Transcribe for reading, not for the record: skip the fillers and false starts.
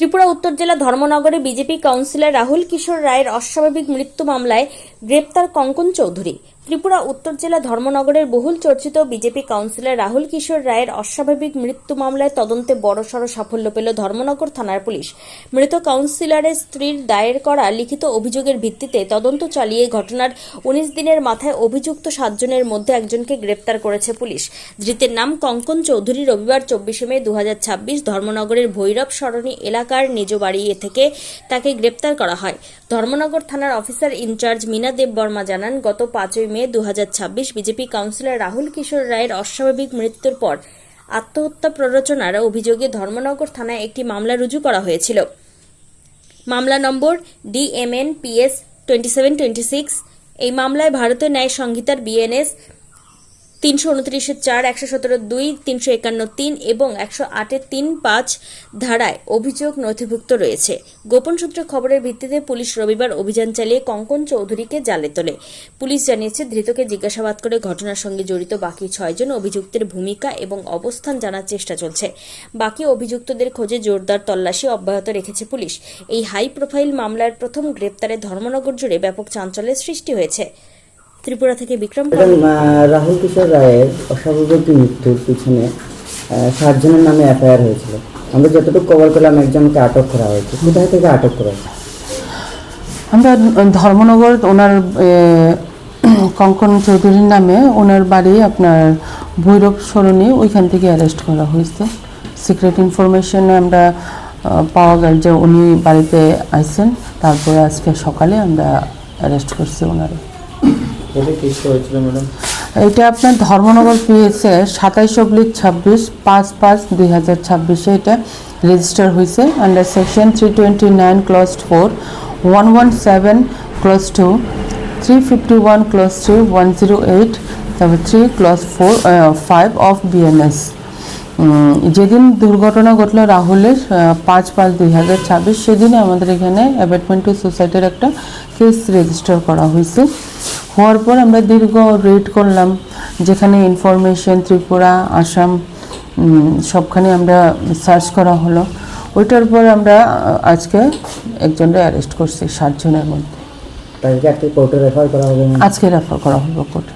ত্রিপুরা উত্তর জেলা ধর্মনগরে BJP councillor Rahul কিশোর রায়ের অস্বাভাবিক মৃত্যু মামলায় গ্রেপ্তার কঙ্কন চৌধুরী। ত্রিপুরা উত্তর জেলা ধর্মনগরের বহুল চর্চিত বিজেপি কাউন্সিলর রাহুল কিশোর রায়ের অস্বাভাবিক মৃত্যু মামলায় তদন্তে বড়সড় সাফল্য পেল ধর্মনগর থানার পুলিশ। মৃত কাউন্সিলরের স্ত্রীর দায়ের করা লিখিত অভিযোগের ভিত্তিতে তদন্ত চালিয়ে ঘটনার 19 দিনের মাথায় অভিযুক্ত 7 জনের মধ্যে একজনকে গ্রেপ্তার করেছে পুলিশ। ধৃতের নাম কঙ্কন চৌধুরী। রবিবার 24 মে 2026 ধর্মনগরের ভৈরব সরণী এলাকার নিজ বাড়ি থেকে তাকে গ্রেপ্তার করা হয়। ধর্মনগর থানার অফিসার ইনচার্জ মীনা দেব বর্মা জানান, গত 5 মে 2026 বিজেপি কাউন্সিলর রাহুল কিশোর রায়ের অস্বাভাবিক মৃত্যুর পর আত্মহত্যা প্ররোচনার অভিযোগে ধর্মনগর থানায় একটি মামলা রুজু করা হয়েছিল। মামলা নম্বর DMNPS 2726। এই মামলায় ভারতীয় ন্যায় সংহিতার BNS 329-4, 117-2, 351-3 এবং 108-3-5 ধারায় অভিযোগ নথিভুক্ত রয়েছে। গোপন সূত্রে খবরের ভিত্তিতে পুলিশ রবিবার অভিযান চালিয়ে কঙ্কন চৌধুরীকে জালে তোলে। পুলিশ জানিয়েছে, ধৃতকে জিজ্ঞাসাবাদ করে ঘটনার সঙ্গে জড়িত বাকি 6 জন অভিযুক্তের ভূমিকা এবং অবস্থান জানার চেষ্টা চলছে। বাকি অভিযুক্তদের খোঁজে জোরদার তল্লাশি অব্যাহত রেখেছে পুলিশ। এই হাই প্রোফাইল মামলার প্রথম গ্রেপ্তারে ধর্মনগর জুড়ে ব্যাপক চাঞ্চল্যের সৃষ্টি হয়েছে। ত্রিপুরা থেকে বিক্রম। রাহুল কিশোর রায়ের অস্বাভাবিক মৃত্যুর পিছনে 7 জনের নামে FIR হয়েছিল। আমরা যতটুকু কভার করলাম, একজনকে আটক করা হয়েছে। কোথায় থেকে আটক করা হয়েছে? আমরা ধর্মনগর, ওনার কঙ্কন চৌধুরীর নামে ওনার বাড়ি আপনার ভৈরব সরণি, ওইখান থেকে অ্যারেস্ট করা হয়েছে। সিক্রেট ইনফরমেশনে আমরা পাওয়া গেল যে উনি বাড়িতে আইছেন, তারপরে আজকে সকালে আমরা অ্যারেস্ট করছি ওনারা। এটা আপনার ধর্মনগর PSA 27/26 5/5/2026 এটা রেজিস্টার হয়েছে under section 329 clause 4, 117 clause 2, 351 clause 3, 108 তারপর 3 ক্লজ 5 অফ BNS। যেদিন দুর্ঘটনা ঘটলো রাহুলের 5/5/2026 সেদিনে আমাদের এখানে অ্যাবেটমেন্ট টু সোসাইটির একটা কেস রেজিস্টার করা হয়েছে। হওয়ার পর আমরা দীর্ঘ রেড করলাম, যেখানে ইনফরমেশন ত্রিপুরা, আসাম সবখানে আমরা সার্চ করা হলো। ওইটার পর আমরা আজকে একজনকে অ্যারেস্ট করছি 7 জনের মধ্যে। তাদেরকে কোর্টে রেফার করা হবে? আজকে রেফার করা হবে কোর্টে।